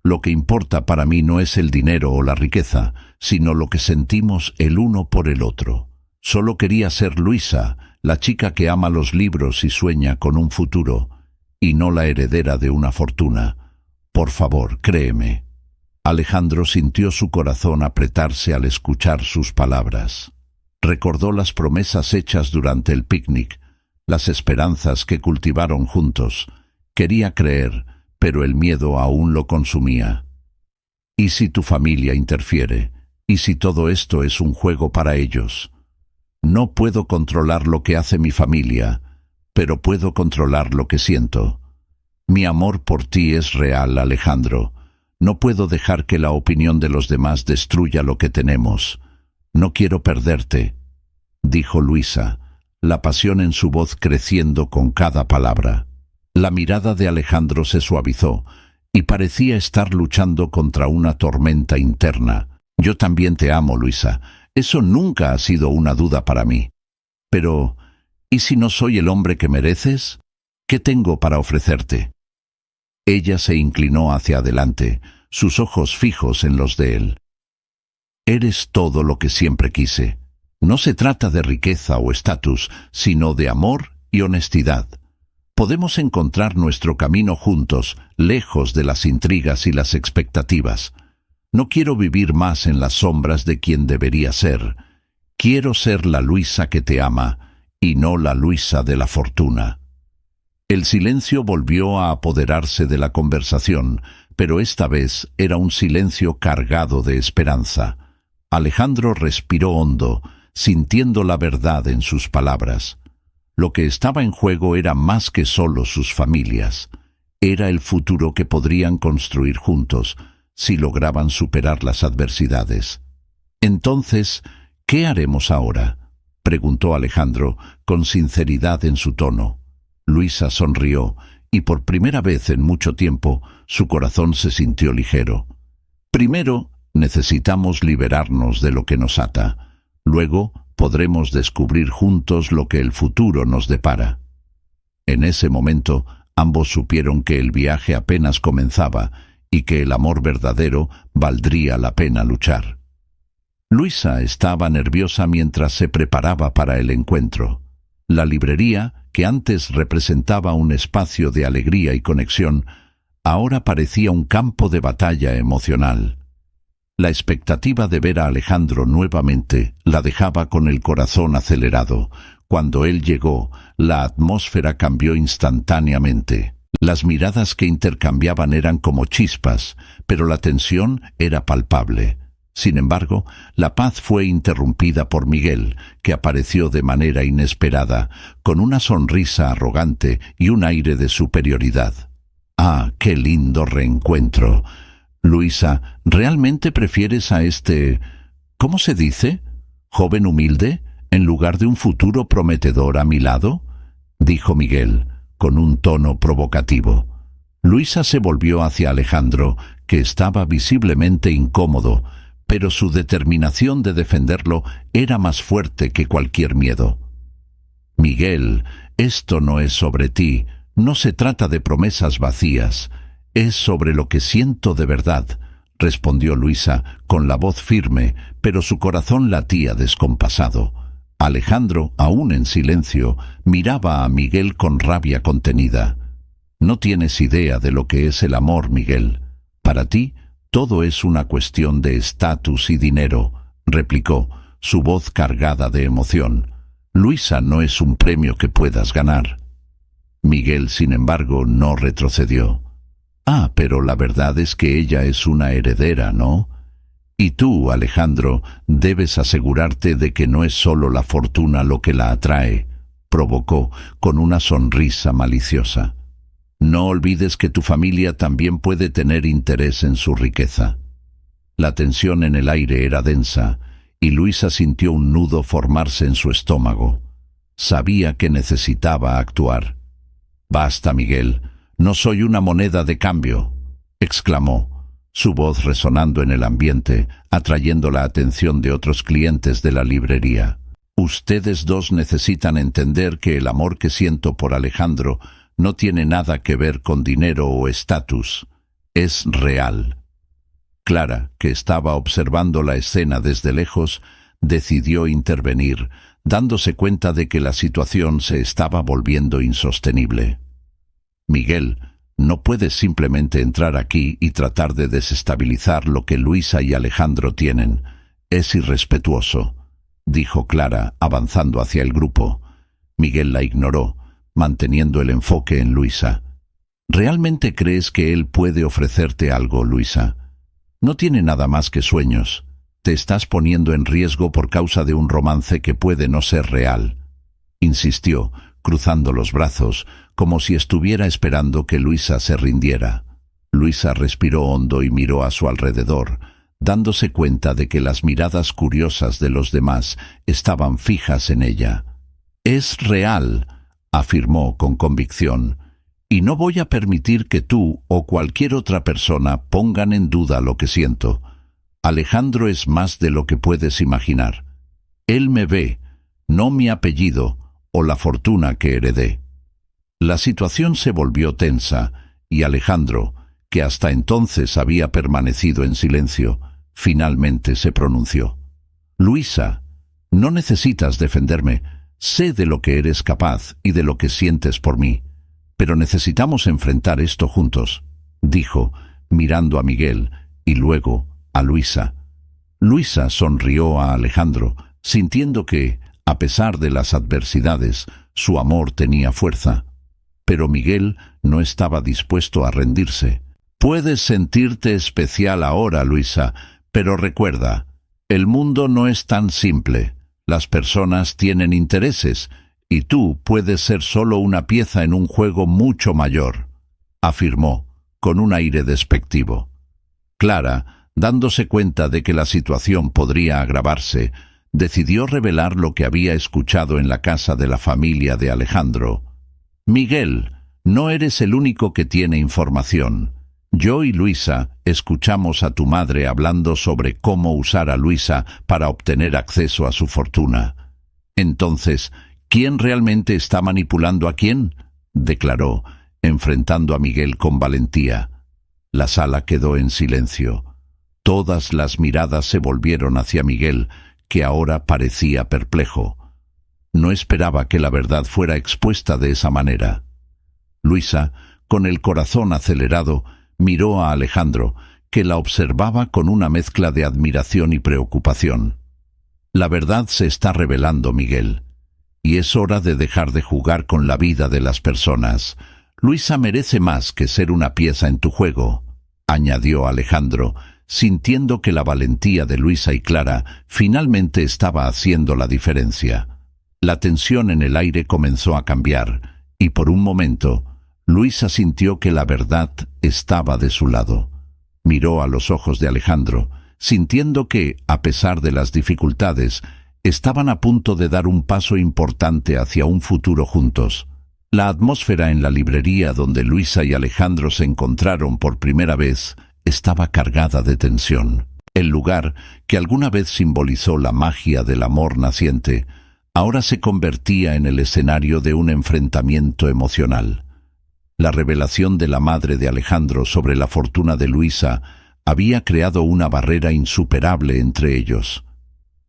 Lo que importa para mí no es el dinero o la riqueza, sino lo que sentimos el uno por el otro. Solo quería ser Luisa, la chica que ama los libros y sueña con un futuro, y no la heredera de una fortuna. Por favor, créeme». Alejandro sintió su corazón apretarse al escuchar sus palabras. Recordó las promesas hechas durante el picnic, las esperanzas que cultivaron juntos. Quería creer, pero el miedo aún lo consumía. ¿Y si tu familia interfiere? ¿Y si todo esto es un juego para ellos? No puedo controlar lo que hace mi familia, pero puedo controlar lo que siento. Mi amor por ti es real, Alejandro. No puedo dejar que la opinión de los demás destruya lo que tenemos. No quiero perderte», dijo Luisa, la pasión en su voz creciendo con cada palabra. La mirada de Alejandro se suavizó y parecía estar luchando contra una tormenta interna. «Yo también te amo, Luisa. Eso nunca ha sido una duda para mí. Pero, ¿y si no soy el hombre que mereces? ¿Qué tengo para ofrecerte?» Ella se inclinó hacia adelante, sus ojos fijos en los de él. «Eres todo lo que siempre quise. No se trata de riqueza o estatus, sino de amor y honestidad. Podemos encontrar nuestro camino juntos, lejos de las intrigas y las expectativas. No quiero vivir más en las sombras de quien debería ser. Quiero ser la Luisa que te ama, y no la Luisa de la fortuna». El silencio volvió a apoderarse de la conversación, pero esta vez era un silencio cargado de esperanza. Alejandro respiró hondo, sintiendo la verdad en sus palabras. Lo que estaba en juego era más que solo sus familias. Era el futuro que podrían construir juntos, si lograban superar las adversidades. «Entonces, ¿qué haremos ahora?», preguntó Alejandro, con sinceridad en su tono. Luisa sonrió, y por primera vez en mucho tiempo su corazón se sintió ligero. Primero, necesitamos liberarnos de lo que nos ata. Luego, podremos descubrir juntos lo que el futuro nos depara. En ese momento, ambos supieron que el viaje apenas comenzaba y que el amor verdadero valdría la pena luchar. Luisa estaba nerviosa mientras se preparaba para el encuentro. La librería, que antes representaba un espacio de alegría y conexión, ahora parecía un campo de batalla emocional. La expectativa de ver a Alejandro nuevamente la dejaba con el corazón acelerado. Cuando él llegó, la atmósfera cambió instantáneamente. Las miradas que intercambiaban eran como chispas, pero la tensión era palpable. Sin embargo, la paz fue interrumpida por Miguel, que apareció de manera inesperada, con una sonrisa arrogante y un aire de superioridad. ¡Ah, qué lindo reencuentro! Luisa, ¿realmente prefieres a este, ¿cómo se dice?, joven humilde, en lugar de un futuro prometedor a mi lado? Dijo Miguel, con un tono provocativo. Luisa se volvió hacia Alejandro, que estaba visiblemente incómodo, pero su determinación de defenderlo era más fuerte que cualquier miedo. Miguel, esto no es sobre ti, no se trata de promesas vacías, es sobre lo que siento de verdad, respondió Luisa con la voz firme, pero su corazón latía descompasado. Alejandro, aún en silencio, miraba a Miguel con rabia contenida. No tienes idea de lo que es el amor, Miguel. Para ti, todo es una cuestión de estatus y dinero, replicó, su voz cargada de emoción. Luisa no es un premio que puedas ganar. Miguel, sin embargo, no retrocedió. Ah, pero la verdad es que ella es una heredera, ¿no? Y tú, Alejandro, debes asegurarte de que no es solo la fortuna lo que la atrae, provocó con una sonrisa maliciosa. No olvides que tu familia también puede tener interés en su riqueza. La tensión en el aire era densa, y Luisa sintió un nudo formarse en su estómago. Sabía que necesitaba actuar. «Basta, Miguel, no soy una moneda de cambio», exclamó, su voz resonando en el ambiente, atrayendo la atención de otros clientes de la librería. «Ustedes dos necesitan entender que el amor que siento por Alejandro no tiene nada que ver con dinero o estatus. Es real». Clara, que estaba observando la escena desde lejos, decidió intervenir, dándose cuenta de que la situación se estaba volviendo insostenible. «Miguel, no puedes simplemente entrar aquí y tratar de desestabilizar lo que Luisa y Alejandro tienen. Es irrespetuoso», dijo Clara, avanzando hacia el grupo. Miguel la ignoró, manteniendo el enfoque en Luisa. «¿Realmente crees que él puede ofrecerte algo, Luisa? No tiene nada más que sueños. Te estás poniendo en riesgo por causa de un romance que puede no ser real», insistió, cruzando los brazos, como si estuviera esperando que Luisa se rindiera. Luisa respiró hondo y miró a su alrededor, dándose cuenta de que las miradas curiosas de los demás estaban fijas en ella. «Es real», afirmó con convicción, «y no voy a permitir que tú o cualquier otra persona pongan en duda lo que siento. Alejandro es más de lo que puedes imaginar. Él me ve, no mi apellido o la fortuna que heredé». La situación se volvió tensa, y Alejandro, que hasta entonces había permanecido en silencio, finalmente se pronunció. «Luisa, no necesitas defenderme. Sé de lo que eres capaz y de lo que sientes por mí, pero necesitamos enfrentar esto juntos», dijo, mirando a Miguel y luego a Luisa. Luisa sonrió a Alejandro, sintiendo que, a pesar de las adversidades, su amor tenía fuerza. Pero Miguel no estaba dispuesto a rendirse. «Puedes sentirte especial ahora, Luisa, pero recuerda, el mundo no es tan simple. Las personas tienen intereses, y tú puedes ser solo una pieza en un juego mucho mayor», afirmó, con un aire despectivo. Clara, dándose cuenta de que la situación podría agravarse, decidió revelar lo que había escuchado en la casa de la familia de Alejandro. «Miguel, no eres el único que tiene información. Yo y Luisa escuchamos a tu madre hablando sobre cómo usar a Luisa para obtener acceso a su fortuna. Entonces, ¿quién realmente está manipulando a quién?», declaró, enfrentando a Miguel con valentía. La sala quedó en silencio. Todas las miradas se volvieron hacia Miguel, que ahora parecía perplejo. No esperaba que la verdad fuera expuesta de esa manera. Luisa, con el corazón acelerado, miró a Alejandro, que la observaba con una mezcla de admiración y preocupación. «La verdad se está revelando, Miguel, y es hora de dejar de jugar con la vida de las personas. Luisa merece más que ser una pieza en tu juego», añadió Alejandro, sintiendo que la valentía de Luisa y Clara finalmente estaba haciendo la diferencia. La tensión en el aire comenzó a cambiar, y por un momento, Luisa sintió que la verdad estaba de su lado. Miró a los ojos de Alejandro, sintiendo que, a pesar de las dificultades, estaban a punto de dar un paso importante hacia un futuro juntos. La atmósfera en la librería donde Luisa y Alejandro se encontraron por primera vez estaba cargada de tensión. El lugar, que alguna vez simbolizó la magia del amor naciente, ahora se convertía en el escenario de un enfrentamiento emocional. La revelación de la madre de Alejandro sobre la fortuna de Luisa había creado una barrera insuperable entre ellos.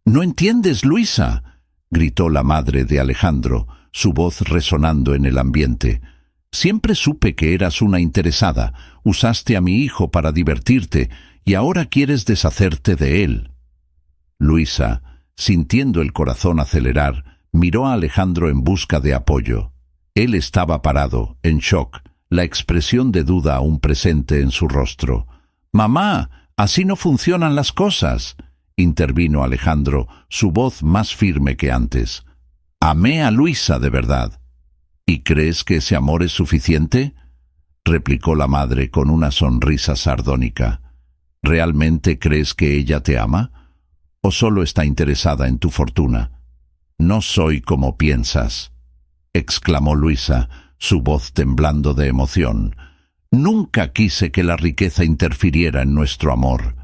«¿No entiendes, Luisa?», gritó la madre de Alejandro, su voz resonando en el ambiente. «Siempre supe que eras una interesada. Usaste a mi hijo para divertirte y ahora quieres deshacerte de él». Luisa, sintiendo el corazón acelerar, miró a Alejandro en busca de apoyo. Él estaba parado, en shock, la expresión de duda aún presente en su rostro. «Mamá, así no funcionan las cosas», intervino Alejandro, su voz más firme que antes. «Amé a Luisa de verdad». «¿Y crees que ese amor es suficiente?», replicó la madre con una sonrisa sardónica. «¿Realmente crees que ella te ama? ¿O solo está interesada en tu fortuna?». «No soy como piensas», exclamó Luisa, su voz temblando de emoción. «Nunca quise que la riqueza interfiriera en nuestro amor».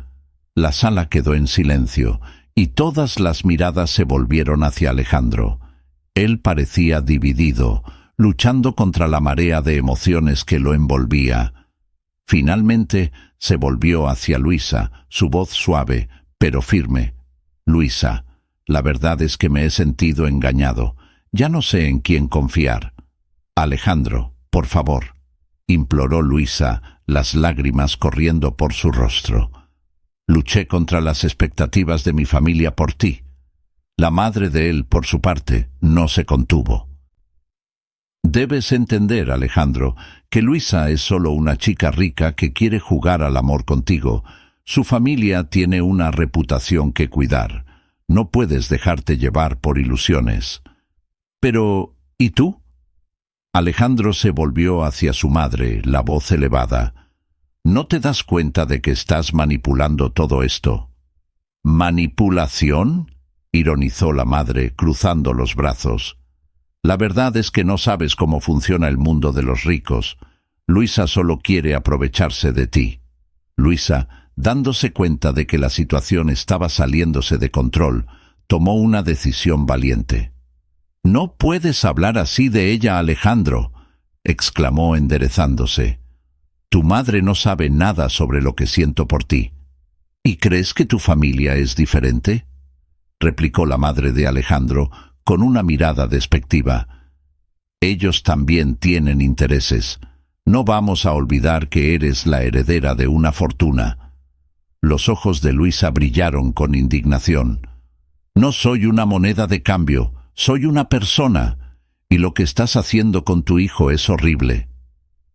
La sala quedó en silencio, y todas las miradas se volvieron hacia Alejandro. Él parecía dividido, luchando contra la marea de emociones que lo envolvía. Finalmente se volvió hacia Luisa, su voz suave, pero firme. «Luisa, la verdad es que me he sentido engañado. Ya no sé en quién confiar». «Alejandro, por favor», imploró Luisa, las lágrimas corriendo por su rostro. «Luché contra las expectativas de mi familia por ti». La madre de él, por su parte, no se contuvo. «Debes entender, Alejandro, que Luisa es solo una chica rica que quiere jugar al amor contigo. Su familia tiene una reputación que cuidar. No puedes dejarte llevar por ilusiones». «Pero, ¿y tú?». Alejandro se volvió hacia su madre, la voz elevada. «¿No te das cuenta de que estás manipulando todo esto?». «¿Manipulación?», ironizó la madre, cruzando los brazos. «La verdad es que no sabes cómo funciona el mundo de los ricos. Luisa solo quiere aprovecharse de ti». Luisa, dándose cuenta de que la situación estaba saliéndose de control, tomó una decisión valiente. «No puedes hablar así de ella, Alejandro», exclamó enderezándose. «Tu madre no sabe nada sobre lo que siento por ti». «¿Y crees que tu familia es diferente?», replicó la madre de Alejandro con una mirada despectiva. «Ellos también tienen intereses. No vamos a olvidar que eres la heredera de una fortuna». Los ojos de Luisa brillaron con indignación. «No soy una moneda de cambio, soy una persona, y lo que estás haciendo con tu hijo es horrible».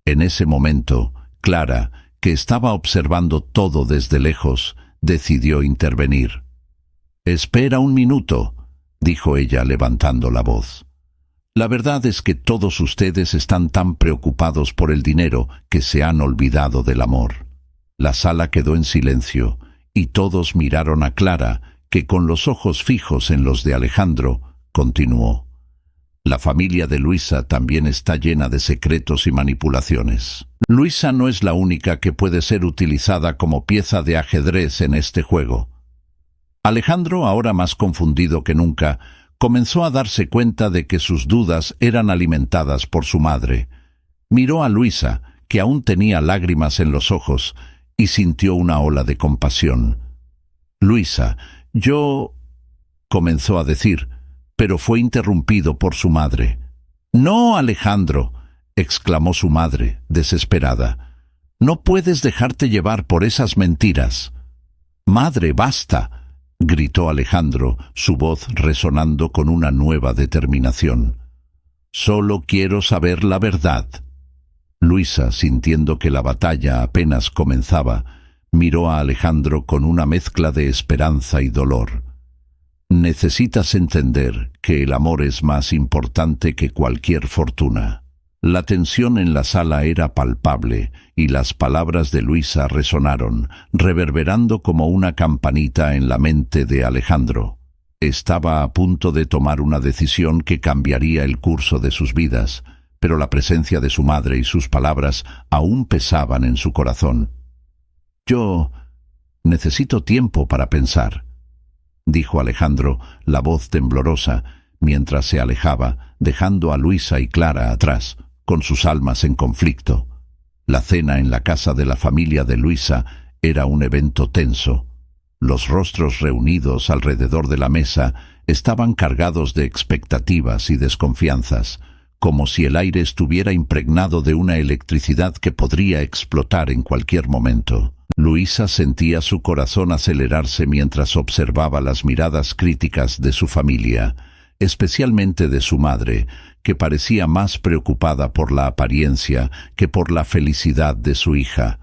En ese momento, Clara, que estaba observando todo desde lejos, decidió intervenir. «Espera un minuto», dijo ella levantando la voz. «La verdad es que todos ustedes están tan preocupados por el dinero que se han olvidado del amor». La sala quedó en silencio, y todos miraron a Clara, que con los ojos fijos en los de Alejandro, continuó: la familia de Luisa también está llena de secretos y manipulaciones. Luisa no es la única que puede ser utilizada como pieza de ajedrez en este juego. Alejandro, ahora más confundido que nunca, comenzó a darse cuenta de que sus dudas eran alimentadas por su madre. Miró a Luisa, que aún tenía lágrimas en los ojos, y sintió una ola de compasión. «Luisa, yo...», comenzó a decir, pero fue interrumpido por su madre. «No, Alejandro», exclamó su madre, desesperada. «No puedes dejarte llevar por esas mentiras». «Madre, basta», gritó Alejandro, su voz resonando con una nueva determinación. «Solo quiero saber la verdad». Luisa, sintiendo que la batalla apenas comenzaba, miró a Alejandro con una mezcla de esperanza y dolor. «Necesitas entender que el amor es más importante que cualquier fortuna». La tensión en la sala era palpable y las palabras de Luisa resonaron, reverberando como una campanita en la mente de Alejandro. Estaba a punto de tomar una decisión que cambiaría el curso de sus vidas, pero la presencia de su madre y sus palabras aún pesaban en su corazón. «Yo necesito tiempo para pensar», dijo Alejandro, la voz temblorosa, mientras se alejaba, dejando a Luisa y Clara atrás, con sus almas en conflicto. La cena en la casa de la familia de Luisa era un evento tenso. Los rostros reunidos alrededor de la mesa estaban cargados de expectativas y desconfianzas, como si el aire estuviera impregnado de una electricidad que podría explotar en cualquier momento. Luisa sentía su corazón acelerarse mientras observaba las miradas críticas de su familia, especialmente de su madre, que parecía más preocupada por la apariencia que por la felicidad de su hija.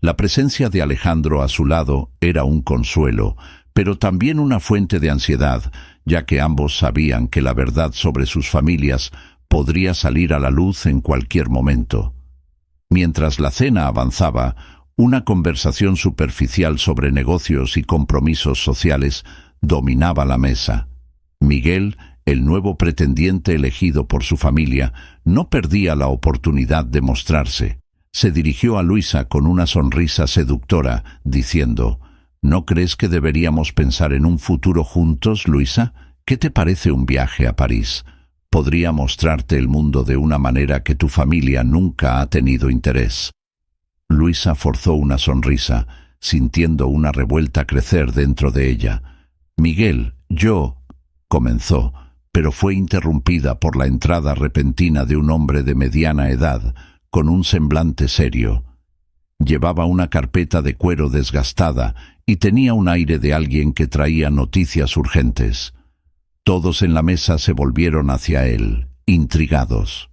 La presencia de Alejandro a su lado era un consuelo, pero también una fuente de ansiedad, ya que ambos sabían que la verdad sobre sus familias podría salir a la luz en cualquier momento. Mientras la cena avanzaba, una conversación superficial sobre negocios y compromisos sociales dominaba la mesa. Miguel, el nuevo pretendiente elegido por su familia, no perdía la oportunidad de mostrarse. Se dirigió a Luisa con una sonrisa seductora, diciendo: «¿No crees que deberíamos pensar en un futuro juntos, Luisa? ¿Qué te parece un viaje a París? Podría mostrarte el mundo de una manera que tu familia nunca ha tenido interés». Luisa forzó una sonrisa, sintiendo una revuelta crecer dentro de ella. «Miguel, yo...», comenzó, pero fue interrumpida por la entrada repentina de un hombre de mediana edad, con un semblante serio. Llevaba una carpeta de cuero desgastada y tenía un aire de alguien que traía noticias urgentes. Todos en la mesa se volvieron hacia él, intrigados.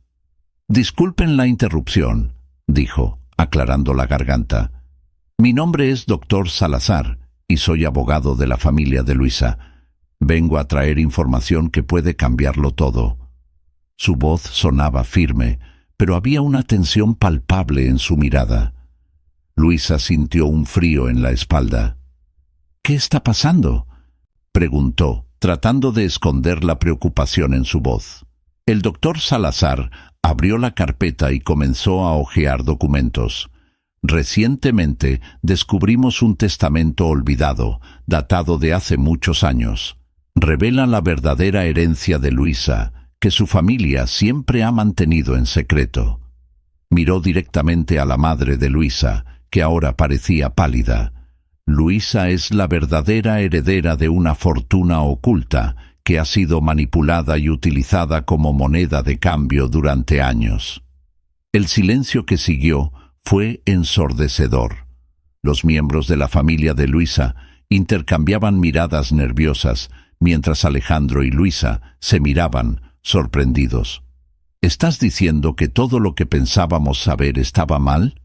«Disculpen la interrupción», dijo, aclarando la garganta. «Mi nombre es Dr. Salazar y soy abogado de la familia de Luisa. Vengo a traer información que puede cambiarlo todo». Su voz sonaba firme, pero había una tensión palpable en su mirada. Luisa sintió un frío en la espalda. «¿Qué está pasando?», preguntó, tratando de esconder la preocupación en su voz. El doctor Salazar abrió la carpeta y comenzó a hojear documentos. «Recientemente descubrimos un testamento olvidado, datado de hace muchos años. Revela la verdadera herencia de Luisa, que su familia siempre ha mantenido en secreto». Miró directamente a la madre de Luisa, que ahora parecía pálida. «Luisa es la verdadera heredera de una fortuna oculta que ha sido manipulada y utilizada como moneda de cambio durante años». El silencio que siguió fue ensordecedor. Los miembros de la familia de Luisa intercambiaban miradas nerviosas, mientras Alejandro y Luisa se miraban, sorprendidos. «¿Estás diciendo que todo lo que pensábamos saber estaba mal?»,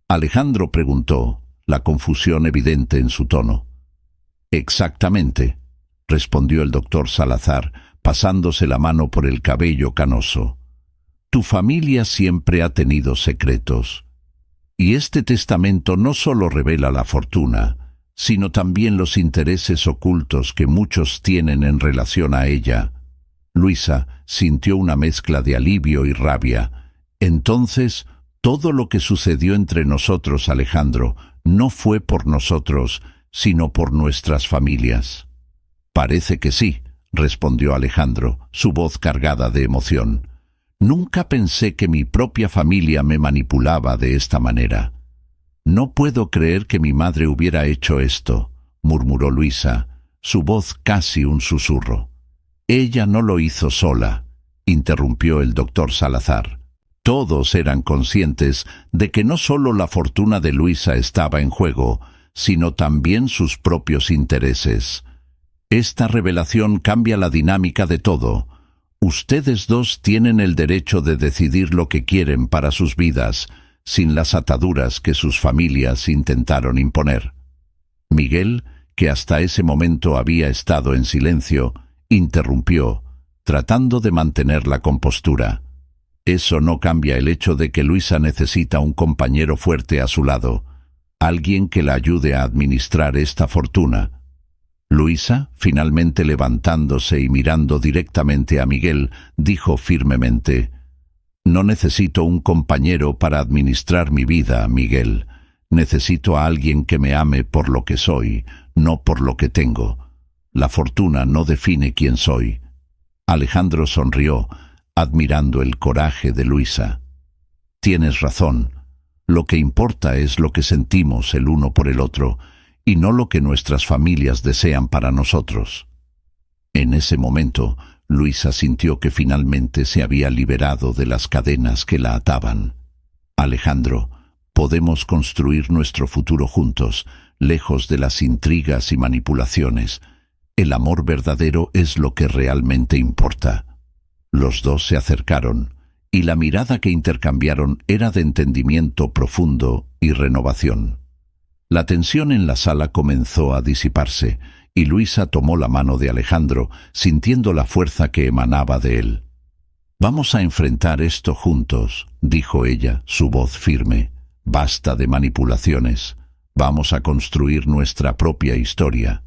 Alejandro preguntó, la confusión evidente en su tono. «Exactamente», respondió el doctor Salazar, pasándose la mano por el cabello canoso. «Tu familia siempre ha tenido secretos. Y este testamento no solo revela la fortuna, sino también los intereses ocultos que muchos tienen en relación a ella. Luisa sintió una mezcla de alivio y rabia. Entonces, todo lo que sucedió entre nosotros, Alejandro, no fue por nosotros, sino por nuestras familias. Parece que sí, respondió Alejandro, su voz cargada de emoción. Nunca pensé que mi propia familia me manipulaba de esta manera. No puedo creer que mi madre hubiera hecho esto, murmuró Luisa, su voz casi un susurro. Ella no lo hizo sola, interrumpió el doctor Salazar. Todos eran conscientes de que no solo la fortuna de Luisa estaba en juego, sino también sus propios intereses. Esta revelación cambia la dinámica de todo. Ustedes dos tienen el derecho de decidir lo que quieren para sus vidas, sin las ataduras que sus familias intentaron imponer. Miguel, que hasta ese momento había estado en silencio, interrumpió, tratando de mantener la compostura. Eso no cambia el hecho de que Luisa necesita un compañero fuerte a su lado, alguien que la ayude a administrar esta fortuna. Luisa, finalmente levantándose y mirando directamente a Miguel, dijo firmemente: «No necesito un compañero para administrar mi vida, Miguel. Necesito a alguien que me ame por lo que soy, no por lo que tengo. La fortuna no define quién soy». Alejandro sonrió, admirando el coraje de Luisa. «Tienes razón. Lo que importa es lo que sentimos el uno por el otro, y no lo que nuestras familias desean para nosotros». En ese momento, Luisa sintió que finalmente se había liberado de las cadenas que la ataban. «Alejandro, podemos construir nuestro futuro juntos, lejos de las intrigas y manipulaciones. El amor verdadero es lo que realmente importa». Los dos se acercaron, y la mirada que intercambiaron era de entendimiento profundo y renovación. La tensión en la sala comenzó a disiparse, y Luisa tomó la mano de Alejandro, sintiendo la fuerza que emanaba de él. «Vamos a enfrentar esto juntos», dijo ella, su voz firme. «Basta de manipulaciones. Vamos a construir nuestra propia historia».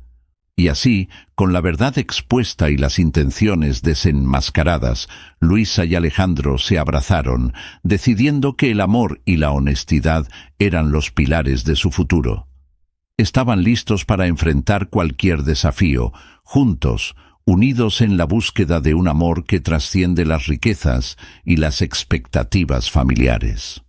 Y así, con la verdad expuesta y las intenciones desenmascaradas, Luisa y Alejandro se abrazaron, decidiendo que el amor y la honestidad eran los pilares de su futuro. Estaban listos para enfrentar cualquier desafío, juntos, unidos en la búsqueda de un amor que trasciende las riquezas y las expectativas familiares.